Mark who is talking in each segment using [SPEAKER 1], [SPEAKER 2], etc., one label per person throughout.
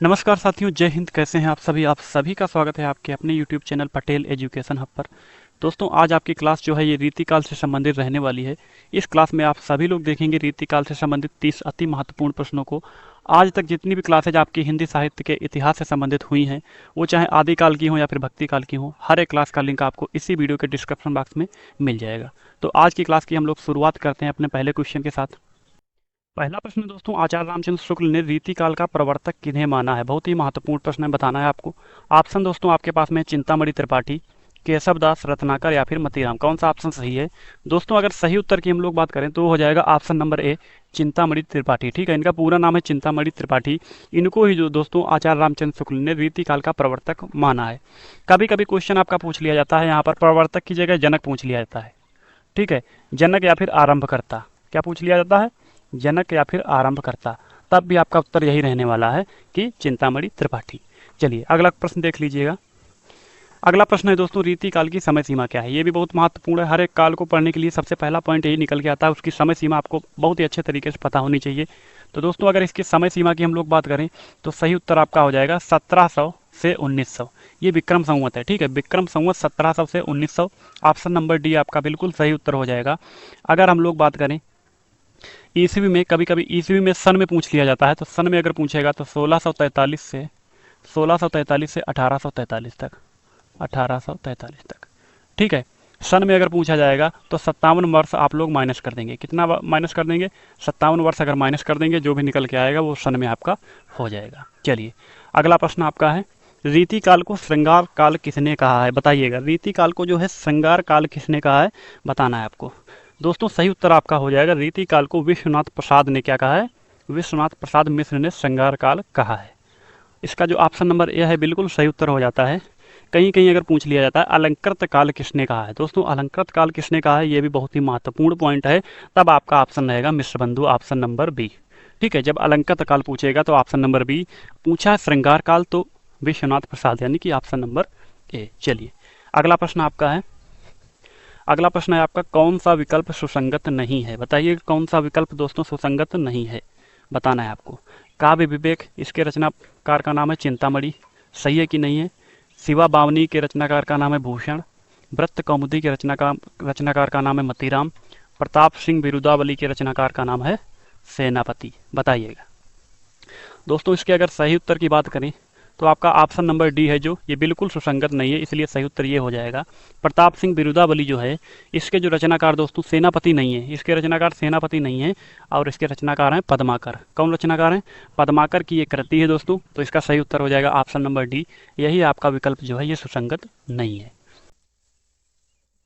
[SPEAKER 1] नमस्कार साथियों, जय हिंद। कैसे हैं आप सभी का स्वागत है आपके अपने YouTube channel Patel education hub पर। दोस्तों, आज आपकी क्लास जो है ये रीतिकाल से संबंधित रहने वाली है। इस क्लास में आप सभी लोग देखेंगे रीतिकाल से संबंधित 30 अति महत्वपूर्ण प्रश्नों को। आज तक जितनी भी क्लासेज आपकी हिंदी साहित्य के इतिहास से संबंधित हुई हैं, वो चाहे आदिकाल की हो या फिर भक्ति काल की हो, हर एक क्लास का लिंक आपको इसी वीडियो के डिस्क्रिप्शन बॉक्स में मिल जाएगा। तो आज की क्लास की हम लोग शुरुआत करते हैं अपने पहले क्वेश्चन के साथ। पहला प्रश्न दोस्तों, आचार्य रामचंद्र शुक्ल ने रीतिकाल का प्रवर्तक किन्हें माना है? बहुत ही महत्वपूर्ण प्रश्न है, बताना है आपको। ऑप्शन दोस्तों आपके पास में चिंतामणि त्रिपाठी, केशव दास, रत्नाकर या फिर मतीराम। कौन सा ऑप्शन सही है? दोस्तों, अगर सही उत्तर की हम लोग बात करें तो हो जाएगा option number A, Chintamani Tripathi. ठीक है, इनका पूरा नाम है चिंतामणि त्रिपाठी। इनको ही जो दोस्तों आचार्य रामचंद्र शुक्ल ने रीतिकाल का प्रवर्तक माना है। कभी कभी क्वेश्चन आपका पूछ लिया जाता है, यहाँ पर प्रवर्तक की जगह जनक पूछ लिया जाता है। ठीक है, जनक या फिर आरंभकर्ता, क्या पूछ लिया जाता है? जनक या फिर आरंभकर्ता। तब भी आपका उत्तर यही रहने वाला है कि चिंतामणि त्रिपाठी। चलिए अगला प्रश्न देख लीजिएगा। अगला प्रश्न है दोस्तों, रीतिकाल की समय सीमा क्या है? ये भी बहुत महत्वपूर्ण है। हर एक काल को पढ़ने के लिए सबसे पहला पॉइंट यही निकल के आता है, उसकी समय सीमा आपको बहुत ही अच्छे तरीके से पता होनी चाहिए। तो दोस्तों, अगर इसकी समय सीमा की हम लोग बात करें तो सही उत्तर आपका हो जाएगा 1700 से 1900। ये विक्रम संवत है। ठीक है, विक्रम संवत 1700 से 1900। ऑप्शन नंबर डी आपका बिल्कुल सही उत्तर हो जाएगा। अगर हम लोग बात करें ईसवी में, कभी कभी ईसवी में सन में पूछ लिया जाता है, तो सन में अगर पूछेगा तो 1643 से 1843 तक, 1843 तक। ठीक है, सन में अगर पूछा जाएगा तो 57 वर्ष आप लोग माइनस कर देंगे। कितना माइनस कर देंगे? 57 वर्ष अगर माइनस कर देंगे, जो भी निकल के आएगा वो सन में आपका हो जाएगा। चलिए अगला प्रश्न आपका है, रीतिकाल को श्रृंगार काल किसने कहा है? बताइएगा, रीतिकाल को जो है श्रृंगार काल किसने कहा है, बताना है आपको। दोस्तों, सही उत्तर आपका हो जाएगा, रीतिकाल को विश्वनाथ प्रसाद ने क्या कहा है? विश्वनाथ प्रसाद मिश्र ने श्रृंगार काल कहा है। इसका जो ऑप्शन नंबर ए है बिल्कुल सही उत्तर हो जाता है। कहीं कहीं अगर पूछ लिया जाता है अलंकृत काल किसने कहा है, दोस्तों अलंकृत काल किसने कहा है, ये भी बहुत ही महत्वपूर्ण पॉइंट है। तब आपका ऑप्शन रहेगा मिश्र बंधु, ऑप्शन नंबर बी। ठीक है, जब अलंकृत काल पूछेगा तो ऑप्शन नंबर बी। पूछा है श्रृंगार काल तो विश्वनाथ प्रसाद, यानी कि ऑप्शन नंबर ए। चलिए अगला प्रश्न आपका है, अगला प्रश्न है आपका, कौन सा विकल्प सुसंगत नहीं है? बताइए कौन सा विकल्प दोस्तों सुसंगत नहीं है, बताना है आपको। काव्य विवेक, इसके रचनाकार का नाम है चिंतामणि, सही है कि नहीं है? शिवा बावनी के रचनाकार का नाम है भूषण, व्रत कौमुदी के रचनाकार का नाम है मतीराम, प्रताप सिंह बिरुदावली के रचनाकार का नाम है सेनापति। बताइएगा दोस्तों, इसके अगर सही उत्तर की बात करें तो आपका ऑप्शन नंबर डी है, जो ये बिल्कुल सुसंगत नहीं है, इसलिए सही उत्तर ये हो जाएगा। प्रताप सिंह बिरुदावली जो है, इसके जो रचनाकार दोस्तों सेनापति नहीं है, इसके रचनाकार सेनापति नहीं है, और इसके रचनाकार हैं पद्माकर। कौन रचनाकार हैं? पद्माकर की ये कृति है दोस्तों। तो इसका सही उत्तर हो जाएगा ऑप्शन नंबर डी। यही आपका विकल्प जो है ये सुसंगत नहीं है।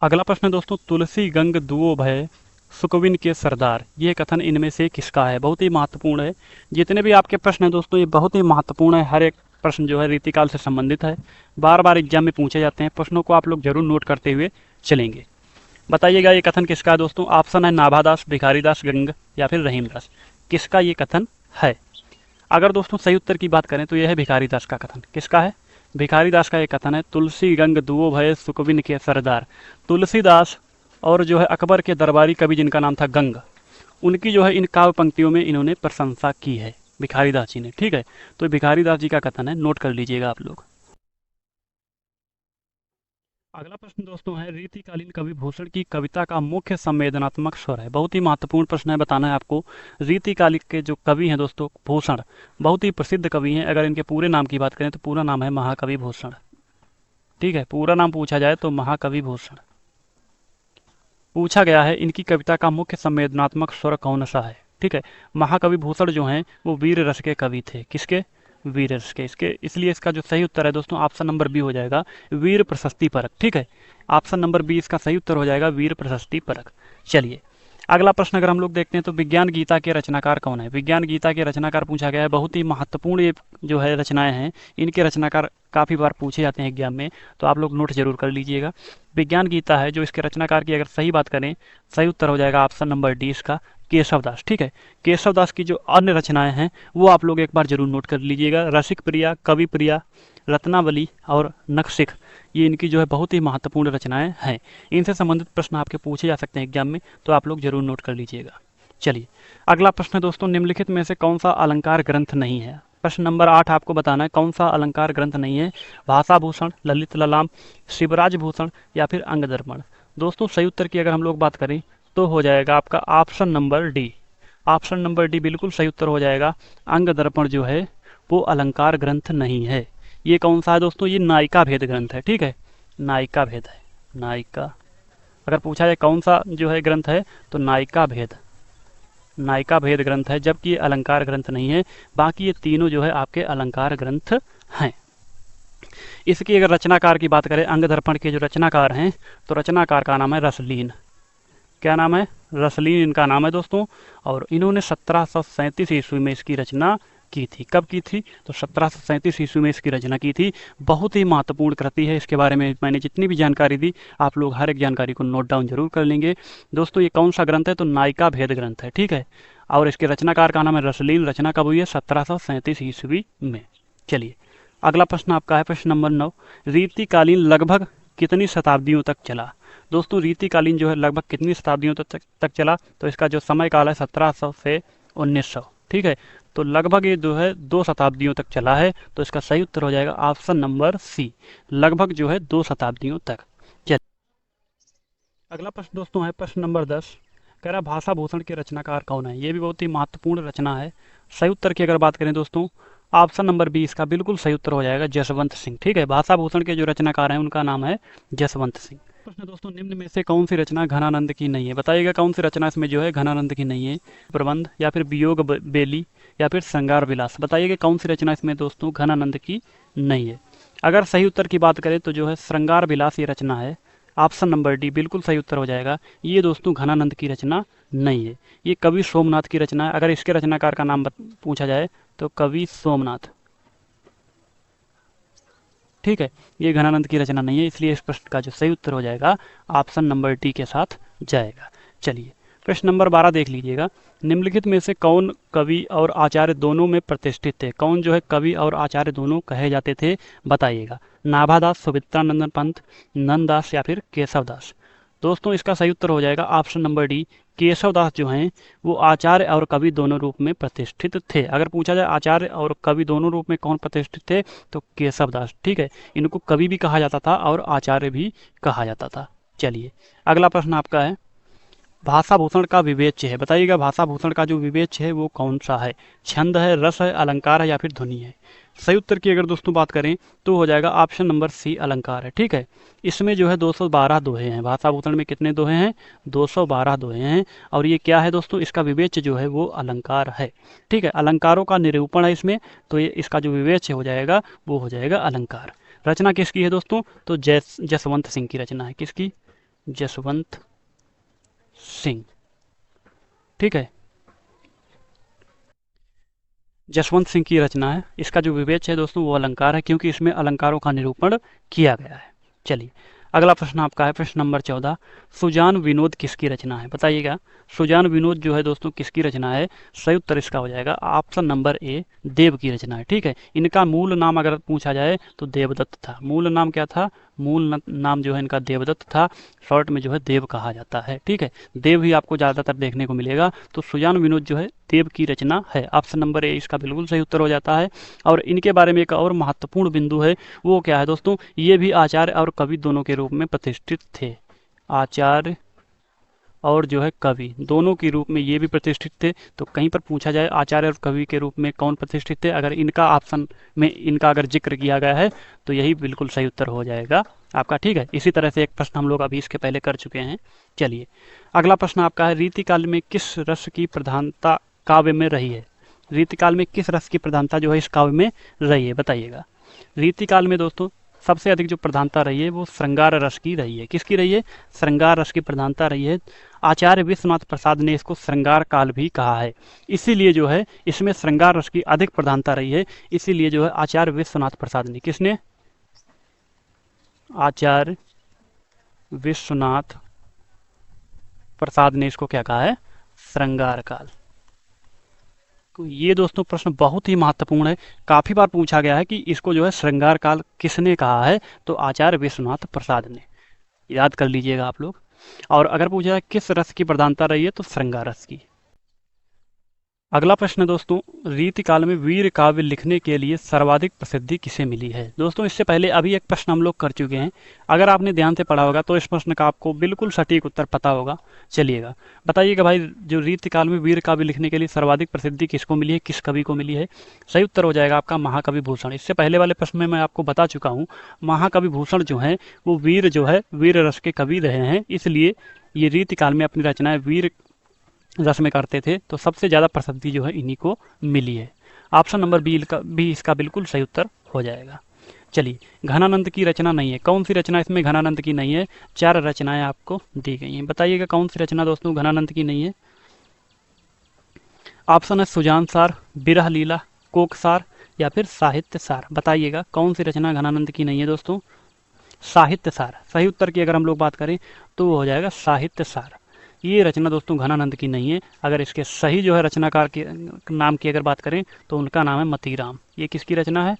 [SPEAKER 1] अगला प्रश्न है दोस्तों, तुलसी गंग दुओ भय सुकविन के सरदार, ये कथन इनमें से किसका है? बहुत ही महत्वपूर्ण है। जितने भी आपके प्रश्न हैं दोस्तों ये बहुत ही महत्वपूर्ण है। हर एक प्रश्न जो है रीतिकाल से संबंधित है, बार बार एग्जाम में पूछे जाते हैं। प्रश्नों को आप लोग जरूर नोट करते हुए चलेंगे। बताइएगा ये कथन किसका है दोस्तों? ऑप्शन है नाभादास, भिखारीदास गंग या फिर रहीमदास। किसका ये कथन है? अगर दोस्तों सही उत्तर की बात करें तो यह है भिखारीदास का कथन। किसका है? भिखारीदास का ये कथन है, तुलसी गंग दुओ भय सुकविन के सरदार। तुलसीदास और जो है अकबर के दरबारी कवि जिनका नाम था गंग, उनकी जो है इन काव्य पंक्तियों में इन्होंने प्रशंसा की है भिखारीदास जी ने। ठीक है, तो भिखारीदास जी का कथन है, नोट कर लीजिएगा आप लोग। अगला प्रश्न दोस्तों है, रीतिकालीन कवि भूषण की कविता का मुख्य संवेदनात्मक स्वर है। बहुत ही महत्वपूर्ण प्रश्न है, बताना है आपको। रीतिकालिक के जो कवि हैं दोस्तों भूषण, बहुत ही प्रसिद्ध कवि हैं। अगर इनके पूरे नाम की बात करें तो पूरा नाम है महाकवि भूषण। ठीक है, पूरा नाम पूछा जाए तो महाकवि भूषण। पूछा गया है इनकी कविता का मुख्य संवेदनात्मक स्वर कौन सा है। ठीक है, महाकवि भूषण जो हैं वो वीर रस के कवि थे। किसके? वीर रस के। इसके इसलिए इसका जो सही उत्तर है दोस्तों ऑप्शन नंबर बी हो जाएगा, वीर प्रशस्ति परक। ठीक है, ऑप्शन नंबर बी इसका सही उत्तर हो जाएगा, वीर प्रशस्ति परक। चलिए अगला प्रश्न अगर हम लोग देखते हैं तो विज्ञान गीता के रचनाकार कौन है? विज्ञान गीता के रचनाकार पूछा गया है। बहुत ही महत्वपूर्ण ये जो है रचनाएं हैं, इनके रचनाकार काफ़ी बार पूछे जाते हैं एग्जाम में, तो आप लोग नोट जरूर कर लीजिएगा। विज्ञान गीता है जो इसके रचनाकार की अगर सही बात करें, सही उत्तर हो जाएगा ऑप्शन नंबर डी इसका, केशवदास। ठीक है, केशवदास की जो अन्य रचनाएं हैं वो आप लोग एक बार जरूर नोट कर लीजिएगा। रसिक प्रिया, कवि प्रिया, रत्नावली और नखशिख, ये इनकी जो है बहुत ही महत्वपूर्ण रचनाएं हैं। इनसे संबंधित प्रश्न आपके पूछे जा सकते हैं एग्जाम में, तो आप लोग जरूर नोट कर लीजिएगा। चलिए अगला प्रश्न है दोस्तों, निम्नलिखित में से कौन सा अलंकार ग्रंथ नहीं है? प्रश्न नंबर 8 आपको बताना है कौन सा अलंकार ग्रंथ नहीं है। भाषा भूषण, ललित ललाम, शिवराज भूषण या फिर अंग दर्पण। दोस्तों सही उत्तर की अगर हम लोग बात करें तो हो जाएगा आपका option number D. Option number D बिल्कुल सही उत्तर हो जाएगा। अंग दर्पण जो है वो अलंकार ग्रंथ नहीं है। ये कौन सा है दोस्तों, ये नायिका भेद ग्रंथ है। ठीक है, नायिका भेद है। नायिका अगर पूछा जाए कौन सा जो है ग्रंथ है तो नायिका भेद, नायिका भेद ग्रंथ है, जबकि ये अलंकार ग्रंथ नहीं है। बाकी ये तीनों जो है आपके अलंकार ग्रंथ हैं। इसकी अगर रचनाकार की बात करें, अंग दर्पण के जो रचनाकार हैं तो रचनाकार का नाम है रसलीन। क्या नाम है, रसलीन इनका नाम है दोस्तों। और इन्होंने 1737 ईस्वी में इसकी रचना की थी। कब की थी, तो 1737 ईस्वी में इसकी रचना की थी। बहुत ही महत्वपूर्ण कृति है। इसके बारे में मैंने जितनी भी जानकारी दी आप लोग हर एक जानकारी को नोट डाउन जरूर कर लेंगे। दोस्तों ये कौन सा ग्रंथ है, तो नायिका भेद ग्रंथ है। ठीक है, और इसके रचनाकार का नाम है रसलीन। रचना कब हुई है, 1737 ईस्वी में। चलिए अगला प्रश्न आपका है प्रश्न नंबर 9। रीतिकालीन लगभग कितनी शताब्दियों तक चला। दोस्तों रीतिकालीन जो है लगभग कितनी शताब्दियों तक चला, तो इसका जो समय काल है 1700 से 1900। ठीक है, तो लगभग ये जो है 2 शताब्दियों तक चला है। तो इसका सही उत्तर हो जाएगा ऑप्शन नंबर सी, लगभग जो है 2 शताब्दियों तक। चलिए अगला प्रश्न दोस्तों है प्रश्न नंबर 10। कह रहा भाषा भूषण के रचनाकार कौन है। ये भी बहुत ही महत्वपूर्ण रचना है। सही उत्तर की अगर बात करें दोस्तों, ऑप्शन नंबर बी इसका बिल्कुल सही उत्तर हो जाएगा, जसवंत सिंह। ठीक है, भाषा भूषण के जो रचनाकार हैं उनका नाम है जसवंत सिंह। प्रश्न दोस्तों, निम्न में से कौन सी रचना घनानंद की नहीं है। बताइएगा कौन सी रचना इसमें जो है घनानंद की नहीं है। प्रबंध या फिर वियोग बेली या फिर श्रृंगार विलास। बताइएगा कौन सी रचना इसमें दोस्तों घनानंद की नहीं है। अगर सही उत्तर की बात करें तो जो है श्रृंगार विलास ये रचना है। ऑप्शन नंबर डी बिल्कुल सही उत्तर हो जाएगा। ये दोस्तों घनानंद की रचना नहीं है, ये कवि सोमनाथ की रचना है। अगर इसके रचनाकार का नाम पूछा जाए तो कवि सोमनाथ। ठीक है, ये घनानंद की रचना नहीं है, इसलिए इस प्रश्न का जो सही उत्तर हो जाएगा ऑप्शन नंबर डी के साथ जाएगा। चलिए प्रश्न नंबर 12 देख लीजिएगा। निम्नलिखित में से कौन कवि और आचार्य दोनों में प्रतिष्ठित थे। कौन जो है कवि और आचार्य दोनों कहे जाते थे, बताइएगा। नाभादास, सुमित्रानंदन पंत, नंददास या फिर केशवदास। दोस्तों इसका सही उत्तर हो जाएगा ऑप्शन नंबर डी, केशवदास जो हैं वो आचार्य और कवि दोनों रूप में प्रतिष्ठित थे। अगर पूछा जाए आचार्य और कवि दोनों रूप में कौन प्रतिष्ठित थे तो केशवदास। ठीक है, इनको कवि भी कहा जाता था और आचार्य भी कहा जाता था। चलिए अगला प्रश्न आपका है भाषा भूषण का विवेच्य है। बताइएगा भाषा भूषण का जो विवेच्य है वो कौन सा है। छंद है, रस है, अलंकार है या फिर ध्वनि है। सही उत्तर की अगर दोस्तों बात करें तो हो जाएगा ऑप्शन नंबर सी, अलंकार है। ठीक है, इसमें जो है 212 दोहे हैं। भाषा भूषण में कितने दोहे हैं, 212 दोहे हैं। और ये क्या है दोस्तों, इसका विवेच्य जो है वो अलंकार है। ठीक है, अलंकारों का निरूपण है इसमें, तो ये इसका जो विवेच्य हो जाएगा वो हो जाएगा अलंकार। रचना किसकी है दोस्तों, तो जसवंत सिंह की रचना है। किसकी, जसवंत सिंह। ठीक है, जसवंत सिंह की रचना है। इसका जो विवेच्य है दोस्तों वो अलंकार है, क्योंकि इसमें अलंकारों का निरूपण किया गया है। चलिए अगला प्रश्न आपका है प्रश्न नंबर 14। सुजान विनोद किसकी रचना है। बताइएगा सुजान विनोद जो है दोस्तों किसकी रचना है। सही उत्तर इसका हो जाएगा ऑप्शन नंबर ए, देव की रचना है। ठीक है, इनका मूल नाम अगर पूछा जाए तो देवदत्त था। मूल नाम क्या था, मूल नाम जो है इनका देवदत्त था। शॉर्ट में जो है देव कहा जाता है। ठीक है, देव ही आपको ज़्यादातर देखने को मिलेगा। तो सुजान विनोद जो है देव की रचना है। ऑप्शन नंबर ए इसका बिल्कुल सही उत्तर हो जाता है। और इनके बारे में एक और महत्वपूर्ण बिंदु है, वो क्या है दोस्तों, ये भी आचार्य और कवि दोनों के रूप में प्रतिष्ठित थे। आचार्य और जो है कवि दोनों के रूप में ये भी प्रतिष्ठित थे। तो कहीं पर पूछा जाए आचार्य और कवि के रूप में कौन प्रतिष्ठित थे, अगर इनका ऑप्शन में इनका अगर जिक्र किया गया है तो यही बिल्कुल सही उत्तर हो जाएगा आपका। ठीक है, इसी तरह से एक प्रश्न हम लोग अभी इसके पहले कर चुके हैं। चलिए अगला प्रश्न आपका है रीतिकाल में किस रस की प्रधानता काव्य में रही है। रीतिकाल में किस रस की प्रधानता जो है इस काव्य में रही है, बताइएगा। रीतिकाल में दोस्तों सबसे अधिक जो प्रधानता रही है वो श्रृंगार रस की रही है। किसकी रही है, श्रृंगार रस की प्रधानता रही है। आचार्य विश्वनाथ प्रसाद ने इसको श्रृंगार काल भी कहा है। इसीलिए जो है इसमें श्रृंगार रस की अधिक प्रधानता रही है। इसीलिए जो है आचार्य विश्वनाथ प्रसाद ने, किसने, आचार्य विश्वनाथ प्रसाद ने इसको क्या कहा है, श्रृंगार काल। तो ये दोस्तों प्रश्न बहुत ही महत्वपूर्ण है। काफी बार पूछा गया है कि इसको जो है श्रृंगार काल किसने कहा है, तो आचार्य विश्वनाथ प्रसाद ने। याद कर लीजिएगा आप लोग। और अगर पूछा है किस रस की प्रधानता रही है तो श्रृंगार रस की। अगला प्रश्न है दोस्तों, रीतिकाल में वीर काव्य लिखने के लिए सर्वाधिक प्रसिद्धि किसे मिली है। दोस्तों इससे पहले अभी एक प्रश्न हम लोग कर चुके हैं, अगर आपने ध्यान से पढ़ा होगा तो इस प्रश्न का आपको बिल्कुल सटीक उत्तर पता होगा। चलिएगा बताइएगा भाई, जो रीतिकाल में वीर काव्य लिखने के लिए सर्वाधिक प्रसिद्धि किसको मिली है, किस कवि को मिली है। सही उत्तर हो जाएगा आपका महाकवि भूषण। इससे पहले वाले प्रश्न में मैं आपको बता चुका हूँ, महाकवि भूषण जो है वो वीर जो है वीर रस के कवि रहे हैं, इसलिए ये रीतिकाल में अपनी रचनाएं वीर रस में करते थे, तो सबसे ज़्यादा प्रसिद्धि जो है इन्हीं को मिली है। ऑप्शन नंबर बी इसका बिल्कुल सही उत्तर हो जाएगा। चलिए, घनानंद की रचना नहीं है, कौन सी रचना इसमें घनानंद की नहीं है। 4 रचनाएं आपको दी गई हैं, बताइएगा कौन सी रचना दोस्तों घनानंद की नहीं है। ऑप्शन है सुजान सार, बिरह लीला, कोकसार या फिर साहित्य सार। बताइएगा कौन सी रचना घनानंद की नहीं है दोस्तों। साहित्य सार सही उत्तर की अगर हम लोग बात करें तो वो हो जाएगा साहित्य सार। ये रचना दोस्तों घनानंद की नहीं है। अगर इसके सही जो है रचनाकार के नाम की अगर बात करें तो उनका नाम है मतीराम। ये किसकी रचना है,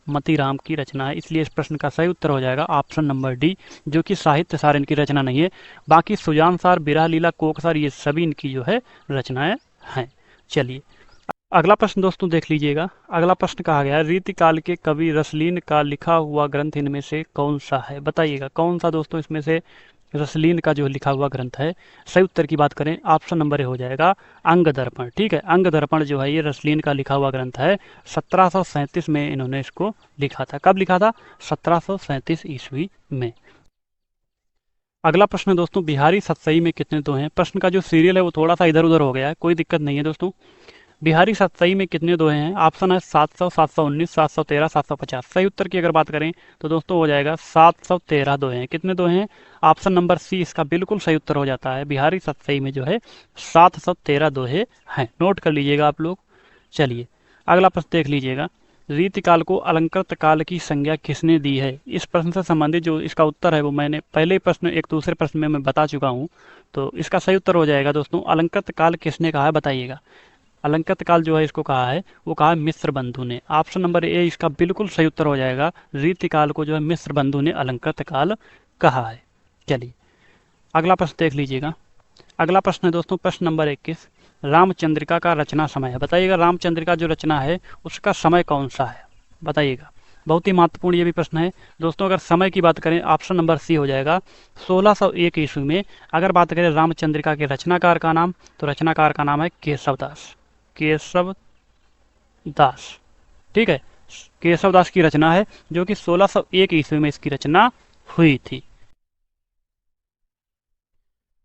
[SPEAKER 1] मतीराम की रचना है, इसलिए इस प्रश्न का सही उत्तर हो जाएगा ऑप्शन नंबर डी, जो कि साहित्य सार इनकी रचना नहीं है। बाकी सुजान सार, बिरह लीला, कोकसार ये सभी इनकी जो है रचनाएं हैं। चलिए अगला प्रश्न दोस्तों देख लीजिएगा। अगला प्रश्न कहा गया है, रीतिकाल के कवि रसलीन का लिखा हुआ ग्रंथ इनमें से कौन सा है। बताइएगा कौन सा दोस्तों इसमें से रसलीन का जो लिखा हुआ ग्रंथ है। सही उत्तर की बात करें ऑप्शन नंबर ए हो जाएगा अंग दर्पण। ठीक है, अंग दर्पण जो है ये रसलीन का लिखा हुआ ग्रंथ है। 1737 में इन्होंने इसको लिखा था। कब लिखा था, 1737 ईस्वी में। अगला प्रश्न दोस्तों, बिहारी सतसई में कितने दोहे हैं। प्रश्न का जो सीरियल है वो थोड़ा सा इधर उधर हो गया है, कोई दिक्कत नहीं है दोस्तों। बिहारी सतसई में कितने दोहे हैं। ऑप्शन है 700, 719, 713, 750। सही उत्तर की अगर बात करें तो दोस्तों हो जाएगा 713 दोहे हैं। कितने दोहे हैं, ऑप्शन नंबर सी इसका बिल्कुल सही उत्तर हो जाता है। बिहारी सतसई में जो है 713 दोहे हैं, नोट कर लीजिएगा आप लोग। चलिए अगला प्रश्न देख लीजिएगा, रीतिकाल को अलंकृत काल की संज्ञा किसने दी है। इस प्रश्न से संबंधित जो इसका उत्तर है वो मैंने पहले प्रश्न एक दूसरे प्रश्न में मैं बता चुका हूँ, तो इसका सही उत्तर हो जाएगा दोस्तों अलंकृत काल किसने कहा है। बताइएगा अलंकृत काल जो है इसको कहा है, वो कहा है मिस्र बंधु ने। ऑप्शन नंबर ए इसका बिल्कुल सही उत्तर हो जाएगा। रीतिकाल को जो है मिस्र बंधु ने अलंकृत काल कहा है। चलिए अगला प्रश्न देख लीजिएगा। अगला प्रश्न है दोस्तों प्रश्न नंबर 21, रामचंद्रिका का रचना समय है। बताइएगा रामचंद्रिका जो रचना है उसका समय कौन सा है। बताइएगा, बहुत ही महत्वपूर्ण ये भी प्रश्न है दोस्तों। अगर समय की बात करें ऑप्शन नंबर सी हो जाएगा 1601 ईस्वी में। अगर बात करें रामचंद्रिका के रचनाकार का नाम, तो रचनाकार का नाम है केशव दास। केशव दास, ठीक है, केशव दास की रचना है जो कि 1601 ईस्वी में इसकी रचना हुई थी।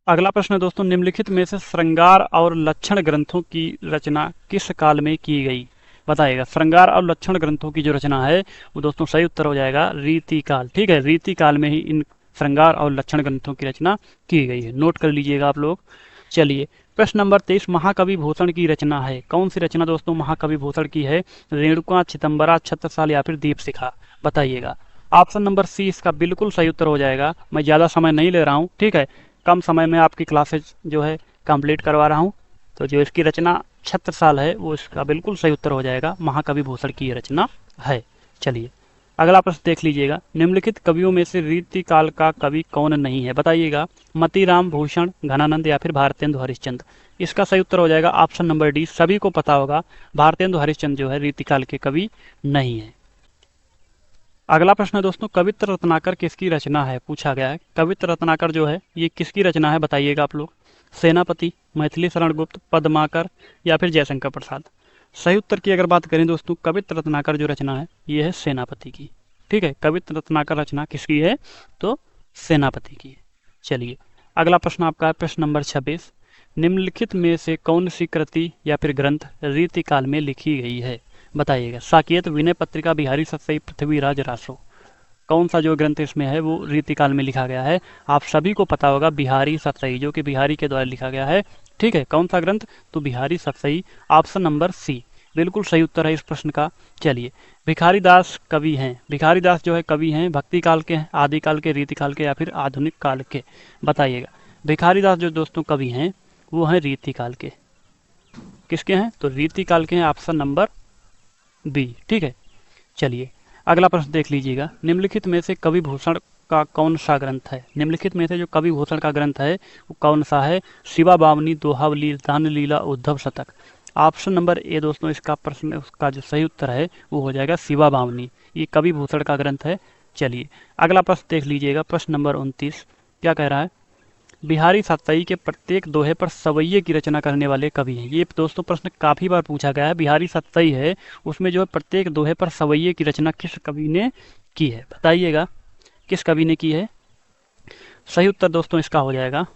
[SPEAKER 1] अगला प्रश्न है दोस्तों, निम्नलिखित में से श्रृंगार और लक्षण ग्रंथों की रचना किस काल में की गई। बताइएगा श्रृंगार और लक्षण ग्रंथों की जो रचना है वो दोस्तों सही उत्तर हो जाएगा रीतिकाल। ठीक है, रीतिकाल में ही इन श्रृंगार और लक्षण ग्रंथों की रचना की गई है, नोट कर लीजिएगा आप लोग। चलिए प्रश्न नंबर 23, महाकवि भूषण की रचना है। कौन सी रचना दोस्तों महाकवि भूषण की है। रेणुका, चिदंबरा, छत्रसाल या फिर दीपशिखा। बताइएगा ऑप्शन नंबर सी इसका बिल्कुल सही उत्तर हो जाएगा। मैं ज़्यादा समय नहीं ले रहा हूँ, ठीक है, कम समय में आपकी क्लासेज जो है कंप्लीट करवा रहा हूँ, तो जो इसकी रचना छत्रसाल है वो इसका बिल्कुल सही उत्तर हो जाएगा। महाकवि भूषण की रचना है। चलिए अगला प्रश्न देख लीजिएगा, निम्नलिखित कवियों में से रीतिकाल का कवि कौन नहीं है। बताइएगा मतीराम, भूषण, घनानंद या फिर भारतेंदु हरिश्चंद्र। इसका सही उत्तर हो जाएगा ऑप्शन नंबर डी, सभी को पता होगा भारतेंदु हरिश्चंद्र जो है रीतिकाल के कवि नहीं है। अगला प्रश्न है दोस्तों, कवित्र रत्नाकर किसकी रचना है, पूछा गया है। कवित्र रत्नाकर जो है ये किसकी रचना है, बताइएगा आप लोग। सेनापति, मैथिली शरण गुप्त, पद्माकर या फिर जयशंकर प्रसाद। सही उत्तर की अगर बात करें दोस्तों, कवित्र रत्नाकर जो रचना है ये है सेनापति की। ठीक है, कवित्र रत्नाकर रचना किसकी है, तो सेनापति की है। चलिए अगला प्रश्न आपका है प्रश्न नंबर 26, निम्नलिखित में से कौन सी कृति या फिर ग्रंथ रीतिकाल में लिखी गई है। बताइएगा साकेत, विनय पत्रिका, बिहारी सतसई, पृथ्वीराज रासो। कौन सा जो ग्रंथ इसमें है वो रीतिकाल में लिखा गया है। आप सभी को पता होगा बिहारी सतसई, जो कि बिहारी के द्वारा लिखा गया है। ठीक है, कौन सा ग्रंथ, तो Bihari Satsai, option number C बिल्कुल सही उत्तर है इस प्रश्न का। चलिए भिखारी दास कवि हैं, भिखारी दास जो है कवि हैं, भक्ति काल के हैं, आदिकाल के, रीतिकाल के या फिर आधुनिक काल के। बताइएगा भिखारी दास जो दोस्तों कवि हैं वो हैं रीतिकाल के। किसके हैं, तो रीतिकाल के हैं, ऑप्शन नंबर बी। ठीक है, चलिए अगला प्रश्न देख लीजिएगा, निम्नलिखित में से कवि भूषण का कौन सा ग्रंथ है। निम्नलिखित में से जो कवि भूषण का ग्रंथ है वो कौन सा है। शिवा बावनी, दोहावली, दान लीला, उद्धव शतक। ऑप्शन नंबर ए दोस्तों इसका प्रश्न, उसका जो सही उत्तर है वो हो जाएगा शिवा बामनी। ये कवि भूषण का ग्रंथ है। चलिए अगला प्रश्न देख लीजिएगा, प्रश्न नंबर 29 क्या कह रहा है। बिहारी सातई के प्रत्येक दोहे पर सवैये की रचना करने वाले कवि हैं। ये दोस्तों प्रश्न काफी बार पूछा गया है। बिहारी सातई है, उसमें जो है प्रत्येक दोहे पर सवैये की रचना किस कवि ने की है, बताइएगा किस कवि ने की है। सही उत्तर दोस्तों इसका हो जाएगा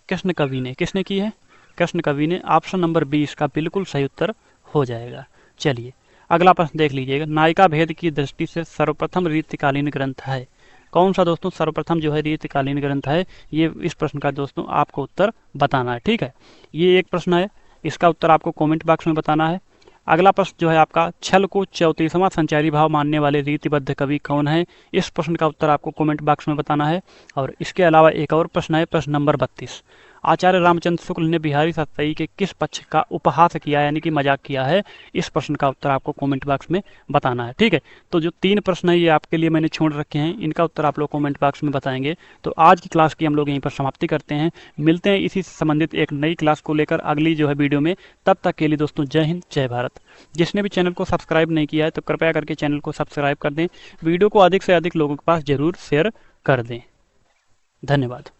[SPEAKER 1] कृष्ण कवि ने। किसने की है? कृष्ण कवि ने। ऑप्शन नंबर 20 का बिल्कुल सही उत्तर हो जाएगा। चलिए अगला प्रश्न देख लीजिएगा, नायिका भेद की दृष्टि से सर्वप्रथम रीतिकालीन ग्रंथ है कौन सा दोस्तों? सर्वप्रथम जो है रीतिकालीन ग्रंथ है, ये इस प्रश्न का दोस्तों आपको उत्तर बताना है। ठीक है, ये एक प्रश्न है, इसका उत्तर आपको कमेंट बॉक्स में बताना है। अगला प्रश्न जो है आपका, छल को 34वां संचारी भाव मानने वाले रीतिबद्ध कवि कौन है? इस प्रश्न का उत्तर आपको कमेंट बॉक्स में बताना है। और इसके अलावा एक और प्रश्न है, प्रश्न नंबर 32, आचार्य रामचंद्र शुक्ल ने बिहारी सातई के किस पक्ष का उपहास किया यानी कि मजाक किया है? इस प्रश्न का उत्तर आपको कमेंट बॉक्स में बताना है। ठीक है, तो जो 3 प्रश्न है ये आपके लिए मैंने छोड़ रखे हैं, इनका उत्तर आप लोग कमेंट बॉक्स में बताएंगे। तो आज की क्लास की हम लोग यहीं पर समाप्ति करते हैं। मिलते हैं इसी से संबंधित एक नई क्लास को लेकर अगली जो है वीडियो में। तब तक के लिए दोस्तों जय हिंद जय भारत। जिसने भी चैनल को सब्सक्राइब नहीं किया है तो कृपया करके चैनल को सब्सक्राइब कर दें। वीडियो को अधिक से अधिक लोगों के पास जरूर शेयर कर दें। धन्यवाद।